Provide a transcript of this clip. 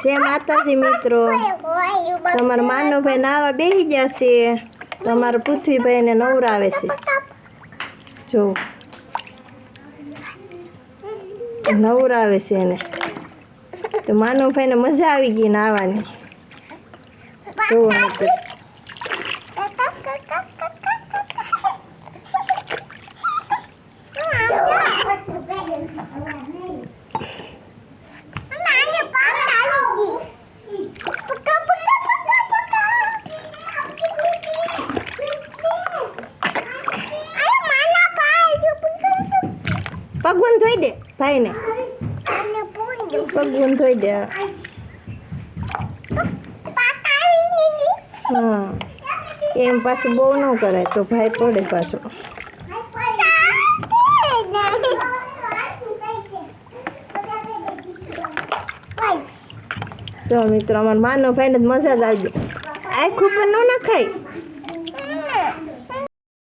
જય માતાજી મિત્રો, તમારા માનવભાઈ નાવા બેસી ગયા છે, તમારા પૃથ્વીભાઈને નવરાવે છે. જો નવરાવે છે એને તો માનવભાઈને મજા આવી ગઈ નાવાની. જો પગુન ધોઈ દે ભાઈને, પગુન ધોઈ દે. હા એમ પાછું બહુ ન કરે તો ભાઈ પડે પાછું. તો મિત્રો અમારા માનો ભાઈને મજા જ આવી. આખું પણ ન નખાય.